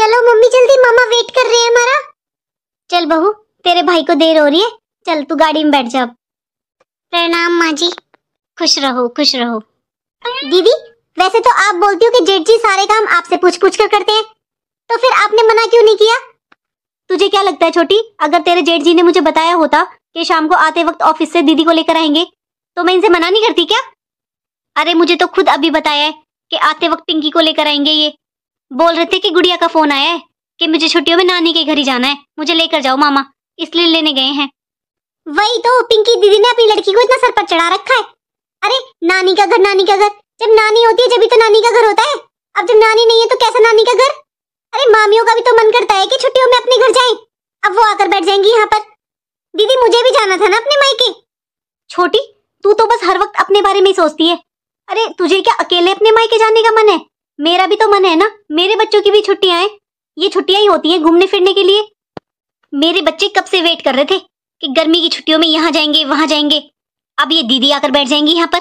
चलो मम्मी जल्दी, मामा वेट कर रहे हैं हमारा। चल बहू, तेरे भाई को देर हो रही है, चल तू गाड़ी में बैठ जा। प्रणाम माँ जी। खुश रहो खुश रहो। दीदी वैसे तो आप बोलती हो कि जेठ जी सारे काम आपसे पूछ पूछ कर करते हैं, तो फिर आपने मना क्यों नहीं किया? तुझे क्या लगता है छोटी, अगर तेरे जेठ जी ने मुझे बताया होता कि शाम को आते वक्त ऑफिस से दीदी को लेकर आएंगे, तो मैं इनसे मना नहीं करती क्या? अरे मुझे तो खुद अभी बताया है कि आते वक्त पिंकी को लेकर आएंगे। ये बोल रहे थे कि गुड़िया का फोन आया है कि मुझे छुट्टियों में नानी के घर ही जाना है, मुझे लेकर जाओ मामा, इसलिए लेने गए हैं। वही तो, पिंकी दीदी ने अपनी लड़की को इतना सर पर चढ़ा रखा है। अरे नानी का घर, नानी का घर, जब नानी होती है जब भी तो नानी का घर होता है। अब जब नानी नहीं है तो कैसा नानी का घर? अरे मामियों का भी तो मन करता है कि छुट्टियों में अपने घर जाएं। अब वो आकर बैठ जाएंगी यहाँ पर। दीदी मुझे भी जाना था ना अपने मायके। छोटी तू तो बस हर वक्त अपने बारे में ही सोचती है। अरे तुझे क्या अकेले अपने मायके जाने का मन है? मेरा भी तो मन है ना, मेरे बच्चों की भी छुट्टियां हैं। ये छुट्टियां ही होती हैं घूमने फिरने के लिए। मेरे बच्चे कब से वेट कर रहे थे कि गर्मी की छुट्टियों में यहाँ जाएंगे वहां जाएंगे। अब ये दीदी आकर बैठ जाएंगी यहाँ पर।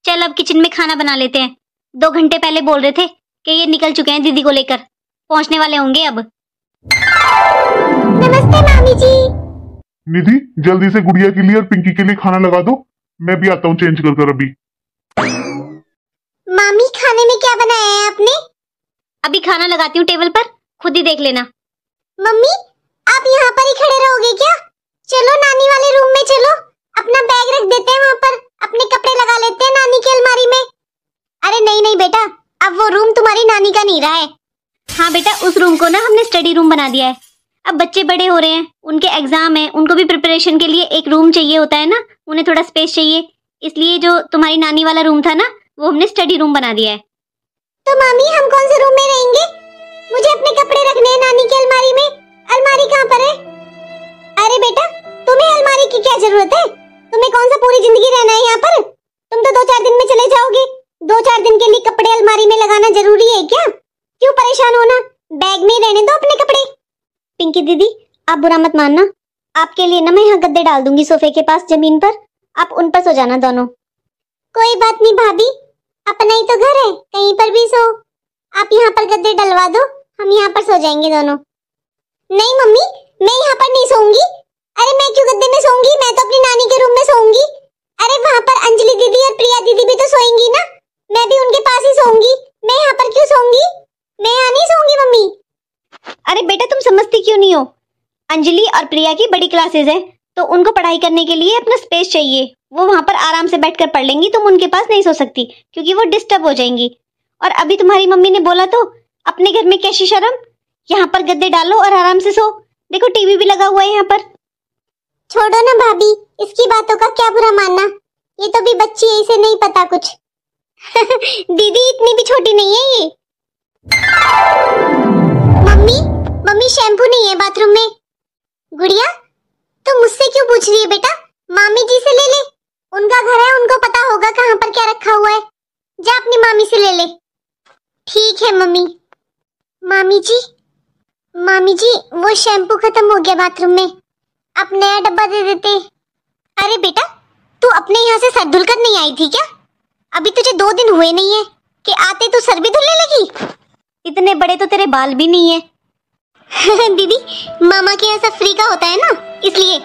चल अब किचन में खाना बना लेते हैं। 2 घंटे पहले बोल रहे थे कि ये निकल चुके हैं दीदी को लेकर, पहुंचने वाले होंगे अब। नमस्ते मामी जी। निधि जल्दी से गुड़िया के लिए और पिंकी के लिए खाना लगा दो, मैं भी आता हूँ चेंज कर कर अभी। मामी खाने में क्या बनाया है आपने? अभी खाना लगाती हूँ टेबल पर, खुद ही देख लेना। मम्मी आप यहाँ पर ही खड़े रहोगे क्या? चलो नानी वाले रूम में चलो, अपना बैग रख देते हैं वहाँ पर, अपने कपड़े लगा लेते हैं नानी की अलमारी में। अरे नहीं नहीं बेटा, अब वो रूम तुम्हारी नानी का नहीं रहा है। हाँ बेटा, उस रूम को ना हमने स्टडी रूम बना दिया है। अब बच्चे बड़े हो रहे हैं, उनके एग्जाम है, उनको भी प्रिपरेशन के लिए एक रूम चाहिए होता है ना, उन्हें थोड़ा स्पेस चाहिए, इसलिए जो तुम्हारी नानी वाला रूम था ना वो हमने स्टडी रूम बना दिया है। तो मामी हम कौन से रूम में रहेंगे? मुझे अपने कपड़े रखने हैं नानी की अलमारी में। अलमारी कहाँ पर है? अरे बेटा तुम्हें अलमारी की क्या जरूरत है? तुम्हें कौन सा पूरी जिंदगी रहना है यहाँ पर? तुम तो 2-4 दिन में चले जाओगे। 2-4 दिन के लिए कपड़े अलमारी में लगाना जरूरी है क्या? क्यों परेशान होना, बैग में रहने दो अपने कपड़े। पिंकी दीदी आप बुरा मत मानना, आपके लिए ना मैं यहाँ गद्दे डाल दूंगी सोफे के पास जमीन पर, आप उन पर सो जाना दोनों। कोई बात नहीं भाभी, अपना ही तो घर है, कहीं पर भी सो। आप यहाँ पर गद्दे डलवा दो, हम यहाँ पर सो जाएंगे दोनों। नहीं मम्मी मैं यहाँ पर नहीं सोऊंगी। अरे मैं क्यों गद्दे में सोऊंगी, मैं तो अपनी नानी के रूम में सोऊंगी। अरे वहाँ पर अंजलि दीदी और प्रिया दीदी भी तो सोएंगी ना, मैं भी उनके पास ही सोऊंगी। मैं यहाँ पर क्यों सोऊंगी? मैं यहाँ नहीं सोऊंगी मम्मी। अरे बेटा तुम समझती क्यों नहीं हो, अंजलि और प्रिया की बड़ी क्लासेस है तो उनको पढ़ाई करने के लिए अपना स्पेस चाहिए, वो वहां पर आराम से बैठकर पढ़ लेंगी, तुम उनके पास नहीं सो सकती क्योंकि वो डिस्टर्ब हो जाएंगी। और अभी तुम्हारी मम्मी ने बोला तो अपने घर में कैसी शर्म, यहाँ पर गद्दे डालो और आराम से सो। देखो टीवी भी लगा हुआ है यहाँ पर। छोड़ो ना भाभी, इसकी बातों का क्या बुरा मानना, ये तो भी बच्ची है, इसे नहीं पता कुछ। दीदी इतनी भी छोटी नहीं है ये। मम्मी शैम्पू नहीं है बाथरूम में। गुड़िया तुम मुझसे क्यों पूछ रही है बेटा, मामी जी से ले ले, उनका घर है, उनको पता होगा कहाँ पर क्या रखा हुआ है, जा अपनी मामी से ले ले। ठीक है मम्मी। मामी जी वो शैम्पू खत्म हो गया बाथरूम में, आप नया डब्बा दे देते। अरे बेटा तू अपने यहाँ से सर धुलकर नहीं आई थी क्या? अभी तुझे 2 दिन हुए नहीं है कि आते तू सर भी धुलने लगी? इतने बड़े तो तेरे बाल भी नहीं है। दीदी मामा के यहाँ सब फ्री का होता है ना, इसलिए।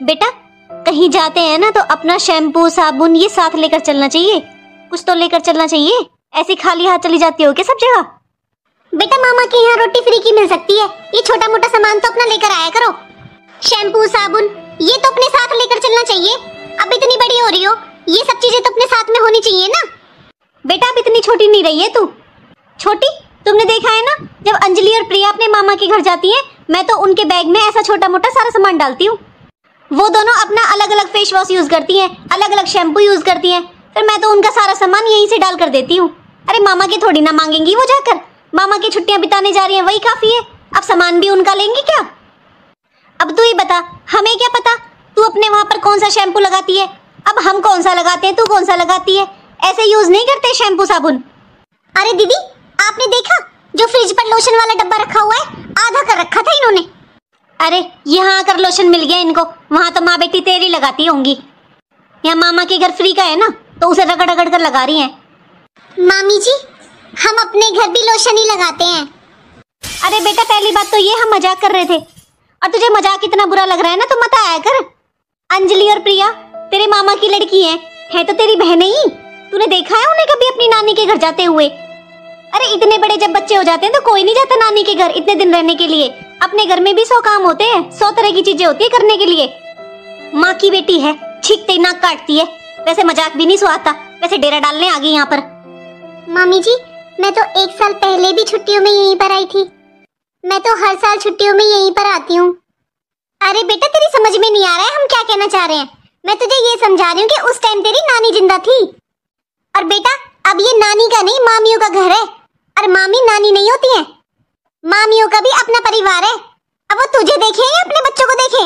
बेटा कहीं जाते हैं ना तो अपना शैम्पू साबुन ये साथ लेकर चलना चाहिए, कुछ तो लेकर चलना चाहिए, ऐसे खाली हाथ चली जाती हो क्या सब जगह? बेटा मामा के यहाँ रोटी फ्री की मिल सकती है, ये छोटा मोटा सामान तो अपना लेकर आया करो। शैम्पू साबुन ये तो अपने साथ लेकर चलना चाहिए, अब इतनी बड़ी हो रही हो, ये सब चीजें तो अपने साथ में होनी चाहिए ना। बेटा अब इतनी छोटी नहीं रही है तू। छोटी तुमने देखा है ना, जब अंजलि और प्रिया अपने मामा के घर जाती हैं, मैं तो उनके बैग में ऐसा छोटा मोटा सारा सामान डालती हूँ। वो दोनों अपना अलग अलग फेस वॉश यूज करती हैं, अलग अलग शैम्पू यूज करती हैं, फिर मैं तो उनका सारा सामान यहीं से डाल कर देती हूँ। अरे मामा की थोड़ी ना मांगेंगी वो जाकर, मामा की छुट्टियां बिताने जा रही हैं वही काफी है, अब सामान भी उनका लेंगी क्या? अब तू ही बता, हमें क्या पता तू अपने वहां पर कौन सा शैम्पू लगाती है, अब हम कौन सा लगाते हैं, तू कौन सा लगाती है, ऐसे यूज नहीं करते शैम्पू साबुन। अरे दीदी आपने देखा जो फ्रिज पर लोशन वाला डब्बा रखा हुआ है, आधा कर रखा था इन्होंने। अरे यहाँ आकर लोशन मिल गया इनको, वहां तो माँ बेटी तेरी लगाती होंगी, यहाँ मामा के घर फ्री का है ना तो उसे रगड़ रगड़ कर लगा रही हैं। मामी जी हम अपने घर भी लोशन ही लगाते हैं। पहली बात तो ये हम मजाक कर रहे थे, और तुझे मजाक इतना बुरा लग रहा है ना तो मत आया कर। अंजलि और प्रिया तेरे मामा की लड़की है तो तेरी बहन ही। तूने देखा है उन्हें कभी अपनी नानी के घर जाते हुए? अरे इतने बड़े जब बच्चे हो जाते हैं तो कोई नहीं जाता नानी के घर इतने दिन रहने के लिए। अपने घर में भी 100 काम होते हैं, 100 तरह की चीजें होती है करने के लिए। माँ की बेटी है, छींकते ही नाक काटती है। वैसे मजाक भी नहीं सुहाता, वैसे डेरा डालने आ गई यहाँ पर। मामी जी, मैं तो 1 साल पहले भी छुट्टियों में यहीं पर आई थी। मैं तो हर साल छुट्टियों में यहीं पर आती हूँ। अरे बेटा तेरी समझ में नहीं आ रहा है हम क्या कहना चाह रहे हैं। मैं तुझे ये समझा रही हूँ कि उस टाइम तेरी नानी जिंदा थी। और बेटा अब ये नानी का नहीं मामियों का घर है, और मामी नानी नहीं होती है। मामियों का भी अपना परिवार है। अब वो तुझे देखे या अपने बच्चों को देखे?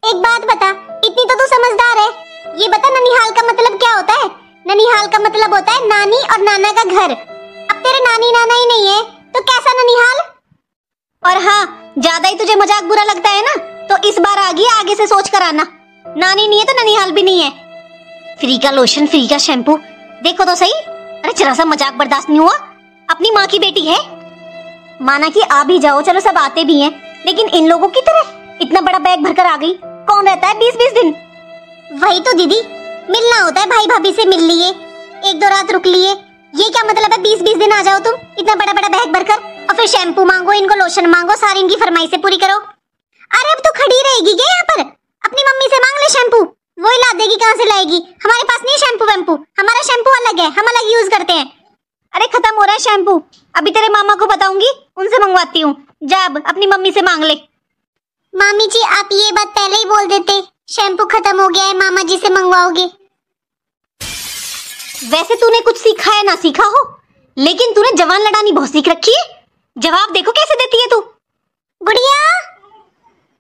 एक बात बता, इतनी तो तू समझदार है, ये बता ननिहाल का मतलब क्या होता है? ननिहाल का मतलब होता है नानी और नाना का घर। अब तेरे नानी नाना ही नहीं है तो कैसा ननिहाल? और हाँ, ज्यादा ही तुझे मजाक बुरा लगता है ना तो इस बार आगे से सोच कर आना। नानी नहीं है तो ननिहाल भी नहीं है। फ्री का लोशन, फ्री का शैम्पू, देखो तो सही। अरे जरा सा मजाक बर्दाश्त नहीं हुआ? अपनी माँ की बेटी है, माना कि आ भी जाओ, चलो सब आते भी हैं, लेकिन इन लोगों की तरह इतना बड़ा बैग भरकर आ गई। कौन रहता है 20-20 दिन? वही तो दीदी, मिलना होता है, भाई भाभी से मिल लिए, 1-2 रात रुक लिए। ये क्या मतलब है 20-20 दिन आ जाओ तुम इतना बड़ा बड़ा बैग भरकर, और फिर शैम्पू मांगो, इनको लोशन मांगो, सारी इनकी फरमाइशें पूरी करो। अरे अब तो खड़ी रहेगी क्या यहाँ पर? अपनी मम्मी से मांग ले शैम्पू, वो ही ला देगी। कहाँ से लाएगी? हमारे पास नहीं शैम्पू वैम्पू, हमारा शैम्पू अलग है, हम अलग यूज करते हैं। अरे खत्म हो रहा है शैम्पू, अभी तेरे मामा को बताऊंगी, उनसे मंगवाती हूँ। जा अब अपनी मम्मी से मांग ले। मामी जी, आप ये बात पहले ही बोल देते, शैम्पू खत्म हो गया है, मामा जी से मंगवाओगे। वैसे तूने कुछ सीखा है ना सीखा हो, लेकिन तूने जवान लड़ानी बहुत सीख रखी है। जवाब देखो कैसे देती है तू। गुड़िया,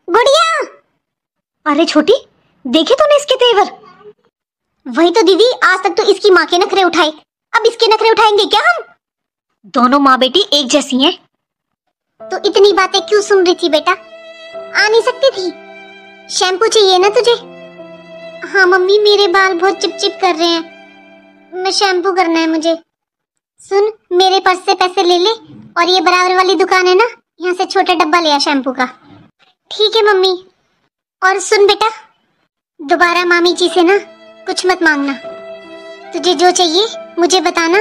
गुड़िया। अरे छोटी, देखे तूने इसके तेवर? वही तो दीदी, आज तक तो इसकी माँ के नखरे उठाए, अब इसके नखरे उठाएंगे क्या हम? दोनों माँ बेटी एक जैसी हैं। तो इतनी बातें क्यों सुन रही थी बेटा? आ नहीं सकती थी? शैम्पू चाहिए ना तुझे? हाँ मम्मी, मेरे बाल बहुत चिपचिप कर रहे हैं, मैं शैम्पू करना है मुझे। सुन, मेरे पर्स से पैसे ले ले, और ये बराबर वाली दुकान है ना, यहाँ से छोटा डब्बा ले आ शैम्पू का। ठीक है मम्मी। और सुन बेटा, दोबारा मामी जी से ना कुछ मत मांगना, तुझे जो चाहिए मुझे बताना,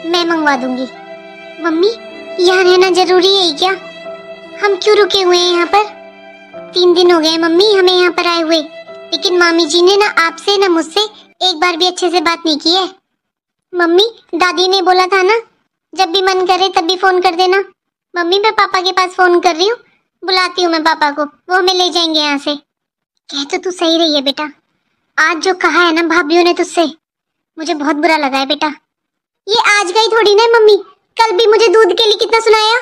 मैं मंगवा दूंगी। मम्मी, यहाँ रहना जरूरी है क्या? हम क्यों रुके हुए हैं यहाँ पर? 3 दिन हो गए मम्मी हमें यहाँ पर आए हुए, लेकिन मामी जी ने ना आपसे ना मुझसे एक बार भी अच्छे से बात नहीं की है। मम्मी, दादी ने बोला था ना जब भी मन करे तब भी फोन कर देना। मम्मी, मैं पापा के पास फोन कर रही हूँ, बुलाती हूँ मैं पापा को, वो हमें ले जाएंगे यहाँ से। कह तो तू सही रही है बेटा, आज जो कहा है ना भाभीओ ने तुझसे, मुझे बहुत बुरा लगा है बेटा। ये आज का ही थोड़ी ना मम्मी, कल भी मुझे दूध के लिए कितना सुनाया।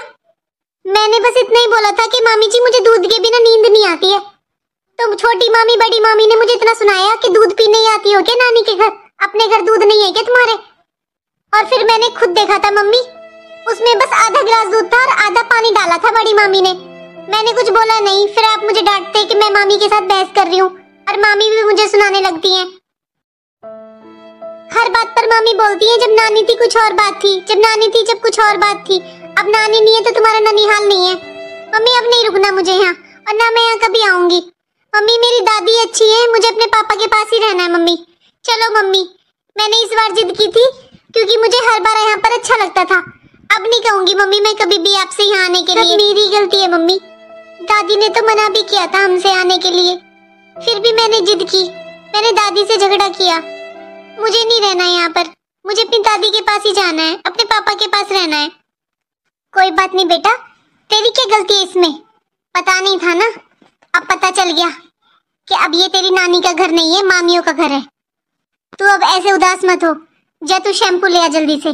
मैंने बस इतना ही बोला था कि मामी जी मुझे दूध के बिना नींद नहीं आती है, तो छोटी मामी बड़ी मामी ने मुझे इतना सुनाया कि दूध पीने ही आती हो क्या नानी के घर? अपने घर दूध नहीं है क्या तुम्हारे? और फिर मैंने खुद देखा था मम्मी, उसमें बस आधा गिलास दूध था और आधा पानी डाला था बड़ी मामी ने। मैंने कुछ बोला नहीं, फिर आप मुझे डांटते कि मैं मामी के साथ बहस कर रही हूँ, और मामी भी मुझे सुनाने लगती हैं। हर बात पर मामी बोलती है, जब नानी थी कुछ और बात थी, जब नानी थी जब कुछ और बात थी, अब नानी नहीं है तो तुम्हारा ननिहाल नहीं है। मम्मी अब नहीं रुकना मुझे यहाँ, और ना मैं यहाँ कभी आऊंगी। मम्मी, मेरी दादी अच्छी है, मुझे अपने पापा के पास ही रहना है। मम्मी चलो मम्मी, मैंने इस बार जिद की थी क्योंकि मुझे हर बार यहाँ पर अच्छा लगता था। अब नहीं कहूंगी मम्मी मैं कभी भी आपसे यहाँ आने के लिए, मेरी गलती है मम्मी। दादी ने तो मना भी किया था हमसे आने के लिए, फिर भी मैंने जिद की, मैंने दादी से झगड़ा किया। मुझे नहीं रहना यहाँ पर, मुझे अपनी दादी के पास ही जाना है, अपने पापा के पास रहना है। कोई बात नहीं बेटा, तेरी क्या गलती है इसमें? पता नहीं था ना, अब पता चल गया कि अब ये तेरी नानी का घर नहीं है, मामियों का घर है। तू अब ऐसे उदास मत हो, जा तू शैम्पू ले आ जल्दी से,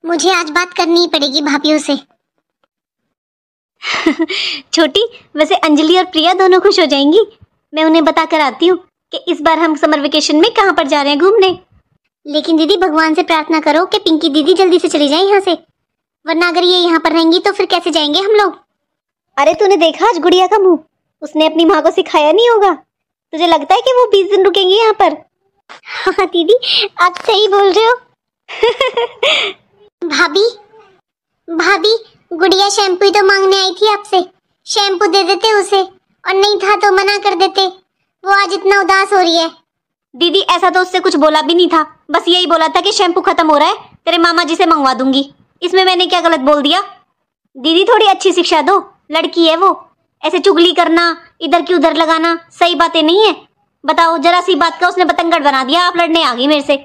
मुझे आज बात करनी ही पड़ेगी भाभीओं से। छोटी, वैसे अंजलि और प्रिया दोनों खुश हो जाएंगी। मैं उन्हें बता कर आती हूँ कि इस बार हम समर वेकेशन में कहाँ पर जा रहे हैं घूमने। लेकिन दीदी भगवान से प्रार्थना करो कि पिंकी दीदी जल्दी से चली जाए यहाँ से, वरना अगर ये यहाँ पर रहेंगी तो फिर कैसे जाएंगे हम लोग? अरे तूने देखा आज गुड़िया का मुंह, उसने अपनी माँ को सिखाया नहीं होगा। तुझे लगता है कि वो 20 दिन रुकेंगी यहाँ पर? हाँ दीदी, आप सही बोल रहे हो। भाभी, भाभी गुड़िया शैम्पू ही तो मांगने आई थी आपसे, शैम्पू दे देते उसे, और नहीं था तो मना कर देते। वो आज इतना उदास हो रही है। दीदी ऐसा तो उससे कुछ बोला भी नहीं था, बस यही बोला था कि शैम्पू खत्म हो रहा है, तेरे मामा जी से मंगवा दूंगी। इसमें मैंने क्या गलत बोल दिया? दीदी थोड़ी अच्छी शिक्षा दो, लड़की है वो, ऐसे चुगली करना, इधर की उधर लगाना सही बातें नहीं है। बताओ, जरा सी बात का उसने बतंगड़ बना दिया, आप लड़ने आ गई मेरे से।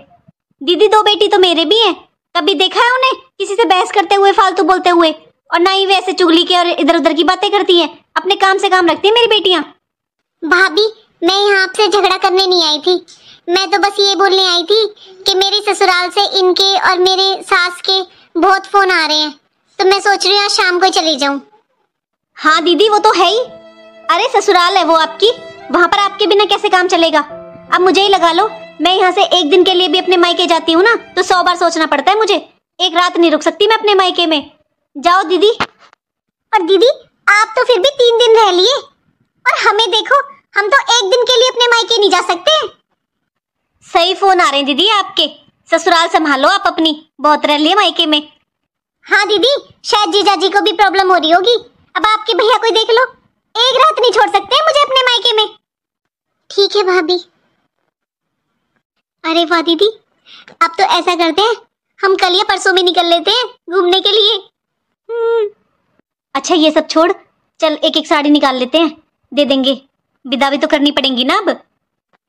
दीदी 2 बेटी तो मेरे भी हैं, कभी देखा है उन्हें किसी से बहस करते हुए, फालतू बोलते हुए? और ना ही वे ऐसे चुगली के और इधर उधर की बातें करती है, अपने काम से काम रखती है मेरी बेटियां। भाभी मैं यहाँ आपसे झगड़ा करने नहीं आई थी, मैं तो बस ये बोलने आई थी कि मेरे ससुराल से इनके और मेरे सास के बहुत फोन आ रहे हैं, तो मैं सोच रही हूँ आज शाम को चली जाऊँ। हाँ दीदी वो तो है ही, अरे ससुराल है वो आपकी, वहां पर आपके बिना कैसे काम चलेगा? अब मुझे ही लगा लो, मैं यहाँ से एक दिन के लिए भी अपने मायके जाती हूँ ना तो 100 बार सोचना पड़ता है मुझे, एक रात नहीं रुक सकती मैं अपने मायके में। जाओ दीदी। और दीदी आप तो फिर भी 3 दिन रह लिए, और हमें देखो, हम तो एक दिन के लिए अपने मायके नहीं जा सकते। सही फोन आ रहे हैं दीदी आपके, ससुराल संभालो आप अपनी, बहुत रह लिए मायके में। हाँ दीदी, शायद जीजाजी को भी प्रॉब्लम हो रही होगी, अब आपके भैया को देख लो, एक रात नहीं छोड़ सकते मुझे अपने मायके में। ठीक है भाभी। अरे वाह दीदी, अब तो ऐसा करते हैं, हम कल या परसों में निकल लेते हैं घूमने के लिए। अच्छा ये सब छोड़, चल एक एक साड़ी निकाल लेते हैं, दे देंगे, विदा भी तो करनी पड़ेगी ना अब।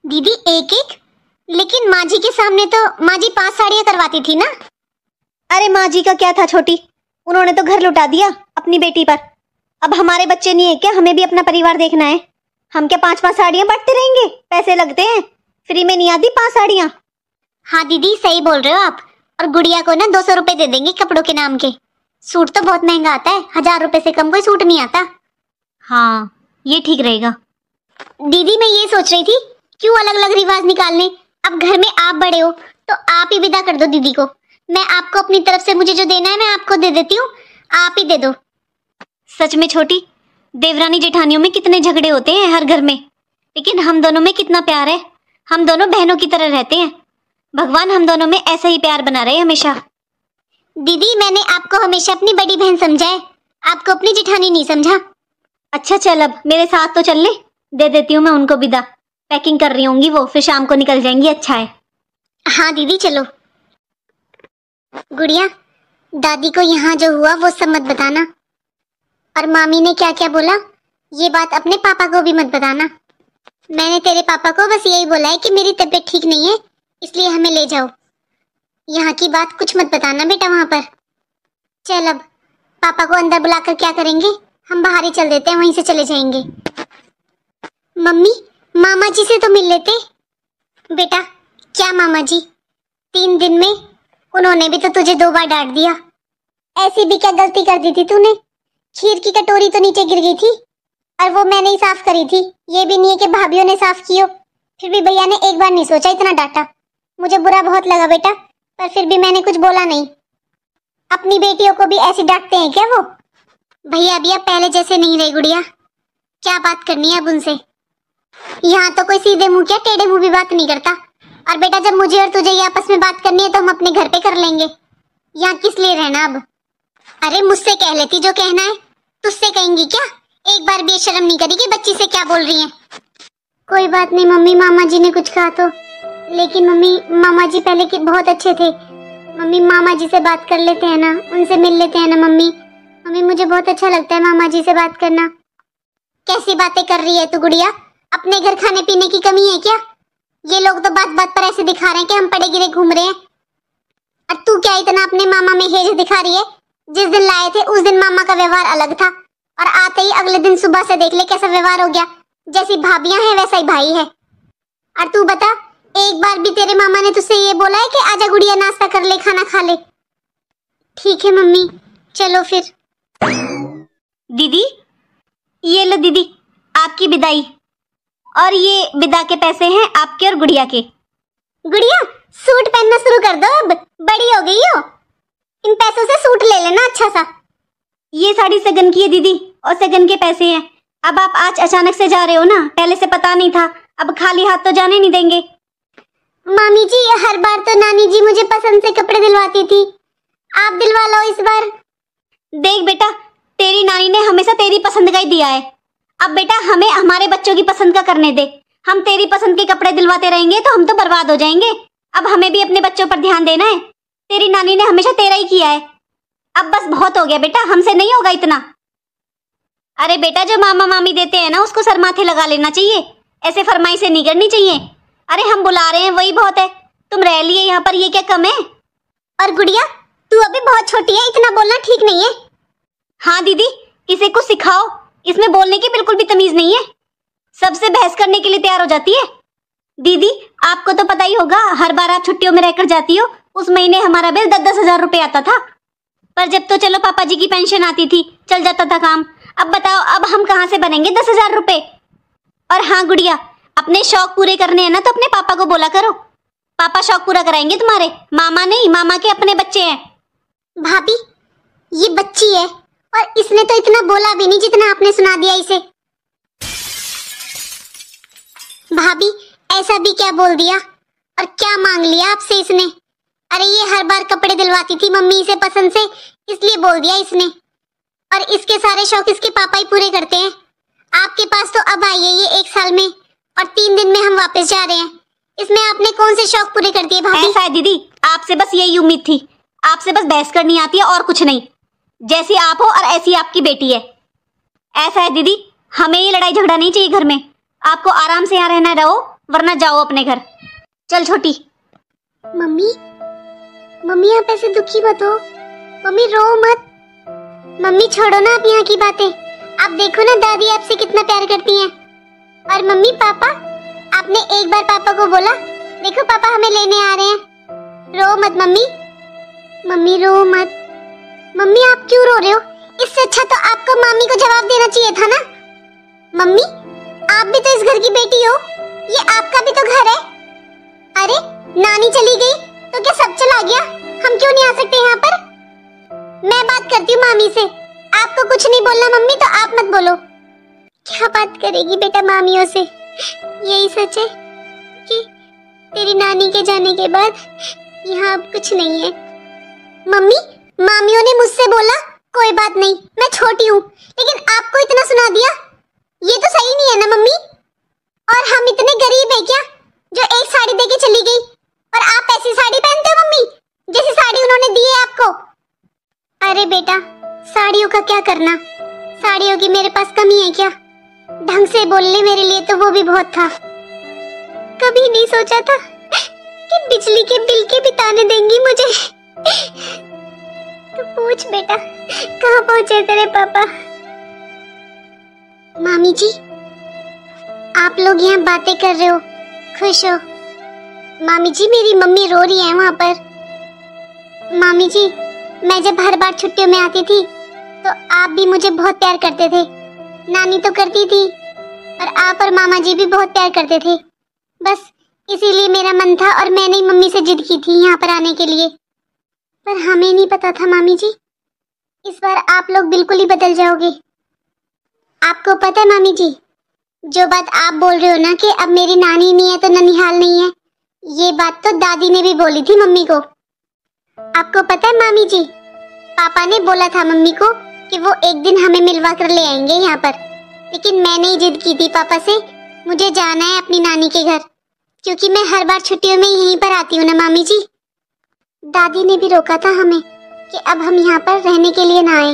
दीदी एक एक? लेकिन माँ जी के सामने तो माँ जी 5 साड़ियाँ करवाती थी ना। अरे माँ जी का क्या था छोटी, उन्होंने तो घर लुटा दिया अपनी बेटी पर। अब हमारे बच्चे नहीं है क्या, हमें भी अपना परिवार देखना है। हम क्या 5-5 साड़ियाँ बांटते रहेंगे? पैसे लगते हैं, फ्री में नहीं आती 5 साड़ियाँ। हाँ दीदी सही बोल रहे हो आप, और गुड़िया को ना 200 रुपए दे देंगे कपड़ों के नाम के। सूट तो बहुत महंगा आता है, 1000 रुपए से कम कोई सूट नहीं आता। हाँ ये ठीक रहेगा। दीदी मैं ये सोच रही थी, क्यों अलग अलग रिवाज निकालने, अब घर में आप बड़े हो तो आप ही विदा कर दो दीदी को। मैं आपको अपनी तरफ से मुझे जो देना है मैं आपको दे देती हूँ, आप ही दे दो। सच में छोटी, देवरानी जेठानियों में कितने झगड़े होते हैं हर घर में, लेकिन हम दोनों में कितना प्यार है, हम दोनों बहनों की तरह रहते हैं। भगवान हम दोनों में ऐसा ही प्यार बना रहे हमेशा। दीदी मैंने आपको हमेशा अपनी बड़ी बहन समझा है, आपको अपनी जेठानी नहीं समझा। अच्छा चल अब मेरे साथ तो चल ले, दे देती हूँ मैं उनको विदा, पैकिंग कर रही होंगी वो, फिर शाम को निकल जाएंगी। अच्छा है। हाँ दीदी चलो। गुड़िया दादी को यहाँ जो हुआ वो सब मत बताना, और मामी ने क्या क्या बोला ये बात अपने पापा को भी मत बताना। मैंने तेरे पापा को बस यही बोला है कि मेरी तबीयत ठीक नहीं है इसलिए हमें ले जाओ, यहाँ की बात कुछ मत बताना बेटा वहां पर। चल अब पापा को अंदर बुलाकर क्या करेंगे, हम बाहर ही चल देते हैं, वहीं से चले जाएंगे। मम्मी मामा जी से तो मिल लेते। बेटा क्या मामा जी, 3 दिन में उन्होंने भी तो तुझे 2 बार डांट दिया, ऐसी भी क्या गलती कर दी थी तूने? खीर की कटोरी तो नीचे गिर गई थी और वो मैंने ही साफ करी थी, ये भी नहीं है कि भाभीियों ने साफ की हो। फिर भी भैया ने एक बार नहीं सोचा, इतना डांटा, मुझे बुरा बहुत लगा बेटा, पर फिर भी मैंने कुछ बोला नहीं। अपनी बेटियों को भी ऐसे डांटते हैं क्या वो? भैया अभी अब पहले जैसे नहीं रहे गुड़िया, क्या बात करनी है अब उनसे। यहाँ तो कोई सीधे मुंह क्या टेढ़े मुंह भी बात नहीं करता। और बेटा जब मुझे और तुझे ये आपस में बात करनी है तो हम अपने घर पे कर लेंगे, यहाँ किस लिए रहना अब। अरे मुझसे कह लेती जो कहना है, तुझसे कहेंगी क्या? एक बार भी शर्म नहीं करी कि बच्ची से क्या बोल रही है। कोई बात नहीं मम्मी, मामा जी ने कुछ कहा तो, लेकिन मम्मी मामा जी पहले के बहुत अच्छे थे। मम्मी मामा जी से बात कर लेते हैं ना, उनसे मिल लेते हैं ना मम्मी। मम्मी मुझे बहुत अच्छा लगता है मामा जी से बात करना। कैसी बातें कर रही है तू गुड़िया, अपने घर खाने पीने की कमी है क्या? ये लोग तो बात बात पर ऐसे दिखा रहे हैं कि हम पड़े गिरे घूम रहे हैं, और तू क्या इतना अपने मामा में हेज दिखा रही है? जिस दिन लाए थे उस दिन मामा का व्यवहार अलग था, और आते ही अगले दिन सुबह से देख ले कैसा व्यवहार हो गया, जैसी भाभियां हैं वैसा ही भाई है। और तू बता, एक बार भी तेरे मामा ने तुझसे ये बोला है कि आजा गुड़िया नाश्ता कर ले, खाना खा ले? ठीक है मम्मी चलो फिर। दीदी ये लो दीदी आपकी विदाई, और ये विदा के पैसे हैं आपके और गुड़िया के। गुड़िया सूट पहनना शुरू कर दो, अब बड़ी हो गई हो, इन पैसों से सूट ले लेना अच्छा सा। ये साड़ी सगन की है दीदी, और सगन के पैसे हैं। अब आप आज अचानक से जा रहे हो ना, पहले से पता नहीं था, अब खाली हाथ तो जाने नहीं देंगे। मामी जी हर बार तो नानी जी मुझे पसंद से कपड़े दिलवाती थी, आप दिलवा लो इस बार। देख बेटा, तेरी नानी ने हमेशा तेरी पसंद का ही दिया है। अब बेटा हमें हमारे बच्चों की पसंद का करने दे। हम तेरी पसंद के कपड़े दिलवाते रहेंगे तो हम तो बर्बाद हो जाएंगे। अब हमें भी अपने बच्चों पर ध्यान देना है। तेरी नानी ने हमेशा तेरा ही किया है। अब बस बहुत हो गया बेटा, हमसे नहीं होगा इतना। अरे बेटा, जो मामा मामी देते हैं ना उसको सर माथे लगा लेना चाहिए, ऐसे फरमाइशें नहीं करनी चाहिए। अरे हम बुला रहे हैं वही बहुत है, तुम रह लिए यहाँ पर, ये क्या कम है? और गुड़िया, तू अभी बहुत छोटी है, इतना बोलना ठीक नहीं है। हाँ दीदी, इसे कुछ सिखाओ, इसमें बोलने की बिल्कुल भी तमीज नहीं है। सबसे बहस करने के लिए तैयार हो जाती है। दीदी आपको तो पता ही होगा, हर बार आप छुट्टियों में रहकर जाती हो, उस महीने हमारा बिल 10-10 हजार रुपए आता था। पर जब तो चलो पापा जी की पेंशन आती थी, चल जाता था काम। अब बताओ, अब हम कहाँ से बनेंगे 10,000 रुपए? और हाँ गुड़िया, अपने शौक पूरे करने हैं ना तो अपने पापा को बोला करो, पापा शौक पूरा कराएंगे तुम्हारे। मामा नहीं, मामा के अपने बच्चे हैं। भाभी, ये बच्ची है और इसने तो इतना बोला भी नहीं जितना आपने सुना दिया इसे। भाभी, ऐसा भी क्या बोल दिया और क्या मांग लिया आपसे इसने? अरे ये हर बार कपड़े दिलवाती थी मम्मी से पसंद से, इसलिए बोल दिया इसने। और इसके सारे शौक इसके पापा ही पूरे करते हैं। आपके पास तो अब आई है ये 1 साल में, और 3 दिन में हम वापस जा रहे हैं। इसमें आपने कौन से शौक पूरे कर दिए भाभी? ऐसा है दीदी, आपसे बस यही उम्मीद थी। आपसे बस बहस करनी आती है और कुछ नहीं। जैसी आप हो और ऐसी आपकी बेटी है। ऐसा है दीदी, हमें ये लड़ाई झगड़ा नहीं चाहिए घर में। आपको आराम से यहाँ रहना, रहो, वरना जाओ अपने घर। चल छोटी। मम्मी, मम्मी आप ऐसे दुखी मत हो। मम्मी रो मत। मम्मी छोड़ो ना आप यहाँ की बातें। आप देखो ना दादी आपसे कितना प्यार करती हैं। और मम्मी, पापा, आपने एक बार पापा को बोला, देखो पापा हमें लेने आ रहे हैं। रो मत मम्मी। मम्मी रो मत। मम्मी आप क्यों रो रहे हो? इससे अच्छा तो आपको मामी को जवाब देना चाहिए था ना। मम्मी, आप भी तो इस घर की बेटी हो, ये आपका भी तो घर है। अरे नानी चली गई तो क्या सब चला गया? हम क्यों नहीं आ सकते यहाँ पर? मैं बात करती हूँ मामी से। आपको कुछ नहीं बोलना मम्मी, तो आप मत बोलो। क्या बात करेगी बेटा मामियों से? यही सच है कि तेरी नानी के जाने के बाद यहाँ अब कुछ नहीं है। मम्मी, मामियों ने मुझसे बोला कोई बात नहीं, मैं छोटी हूँ, लेकिन आपको इतना सुना दिया, ये तो सही नहीं है ना मम्मी। और हम इतने गरीब हैं क्या जो एक साड़ी देके चली गई, और आप ऐसी साड़ी पहनते हो मम्मी जैसी साड़ी उन्होंने दी है आपको? अरे बेटा, साड़ियों का क्या करना, साड़ियों की मेरे पास कमी है क्या? ढंग से बोल ले, मेरे लिए तो वो भी बहुत था। कभी नहीं सोचा था कि बिजली के बिल के भी ताने देंगी मुझे। तो पूछ बेटा, कहाँ पहुंचे तेरे पापा? मामी जी, आप लोग यहाँ बातें कर रहे हो, खुश हो? मामी जी, मेरी मम्मी रो रही है वहाँ पर। मामी जी, मैं जब हर बार छुट्टियों में आती थी तो आप भी मुझे बहुत प्यार करते थे। नानी तो करती थी, और आप और मामा जी भी बहुत प्यार करते थे। बस इसीलिए मेरा मन था और मैंने ही मम्मी से जिद की थी यहाँ पर आने के लिए। पर हमें नहीं पता था मामी जी, इस बार आप लोग बिल्कुल ही बदल जाओगे। आपको पता है मामी जी, जो बात आप बोल रहे हो ना कि अब मेरी नानी नहीं है तो ननिहाल नहीं है, ये बात तो दादी ने भी बोली थी मम्मी को। आपको पता है मामी जी, पापा ने बोला था मम्मी को कि वो एक दिन हमें मिलवा कर ले आएंगे यहाँ पर, लेकिन मैंने ही जिद की थी पापा से, मुझे जाना है अपनी नानी के घर, क्योंकि मैं हर बार छुट्टियों में यहीं पर आती हूँ ना मामी जी। दादी ने भी रोका था हमें कि अब हम यहाँ पर रहने के लिए ना आए,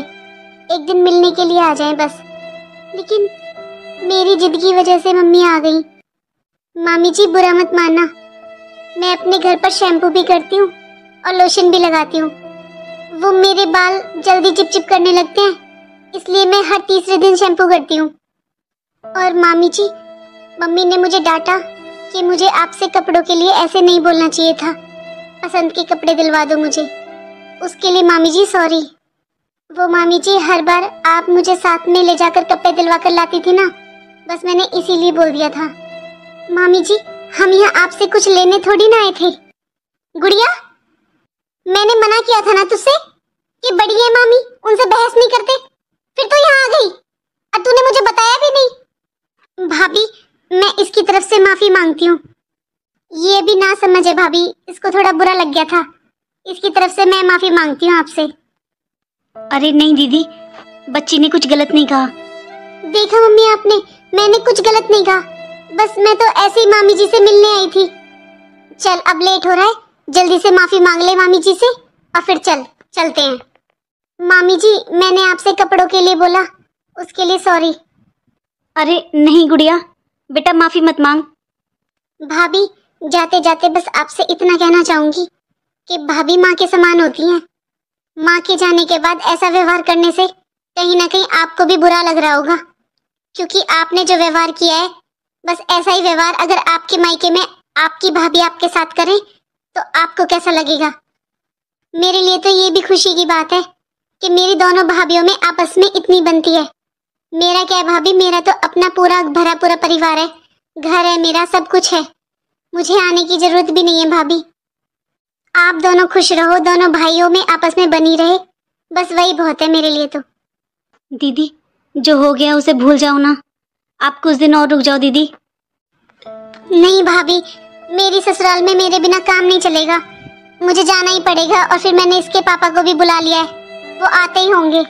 एक दिन मिलने के लिए आ जाएं बस, लेकिन मेरी जिद की वजह से मम्मी आ गई। मामी जी बुरा मत मानना, मैं अपने घर पर शैम्पू भी करती हूँ और लोशन भी लगाती हूँ। वो मेरे बाल जल्दी चिपचिप करने लगते हैं, इसलिए मैं हर तीसरे दिन शैम्पू करती हूँ। और मामी जी, मम्मी ने मुझे डांटा कि मुझे आपसे कपड़ों के लिए ऐसे नहीं बोलना चाहिए था, पसंद के कपड़े दिलवा दो मुझे। उसके लिए मामी जी सॉरी। वो मामी जी हर बार आप मुझे साथ में ले जाकर कपड़े दिलवा कर लाती थी ना, बस मैंने इसीलिए बोल दिया था। मामी जी, हम यहाँ आपसे कुछ लेने थोड़ी ना आए थे। गुड़िया, मैंने मना किया था ना तुझसे कि बड़ी है मामी, उनसे बहस नहीं करते, फिर तो यहाँ आ गई और तूने मुझे बताया भी नहीं। भाभी, मैं इसकी तरफ से माफी मांगती हूँ, ये भी ना समझे भाभी, इसको थोड़ा बुरा लग गया था, इसकी तरफ से मैं माफी मांगती हूँ आपसे। अरे नहीं दीदी, बच्ची ने कुछ गलत नहीं कहा। देखा मम्मी आपने, मैंने कुछ गलत नहीं कहा, बस मैं तो ऐसे ही मामी जी से मिलने आई थी। चल अब लेट हो रहा है, जल्दी से माफी मांग ले मामी जी से और फिर चलते हैं। मामी जी मैंने आपसे कपड़ों के लिए बोला, उसके लिए सॉरी। अरे नहीं गुड़िया, बेटा माफी मत मांग। भाभी जाते जाते बस आपसे इतना कहना चाहूंगी कि भाभी माँ के समान होती हैं। माँ के जाने के बाद ऐसा व्यवहार करने से कहीं ना कहीं आपको भी बुरा लग रहा होगा, क्योंकि आपने जो व्यवहार किया है, बस ऐसा ही व्यवहार अगर आपके मायके में आपकी भाभी आपके साथ करें तो आपको कैसा लगेगा। मेरे लिए तो ये भी खुशी की बात है कि मेरी दोनों भाभीयों में आपस में इतनी बनती है। मेरा क्या है भाभी, मेरा तो अपना पूरा भरा पूरा परिवार है, घर है मेरा, सब कुछ है, मुझे आने की जरूरत भी नहीं है। भाभी आप दोनों खुश रहो, दोनों भाइयों में आपस में बनी रहे, बस वही बहुत है मेरे लिए तो। दीदी जो हो गया उसे भूल जाओ ना, आप कुछ दिन और रुक जाओ दीदी। नहीं भाभी, मेरी ससुराल में मेरे बिना काम नहीं चलेगा, मुझे जाना ही पड़ेगा। और फिर मैंने इसके पापा को भी बुला लिया है, वो आते ही होंगे।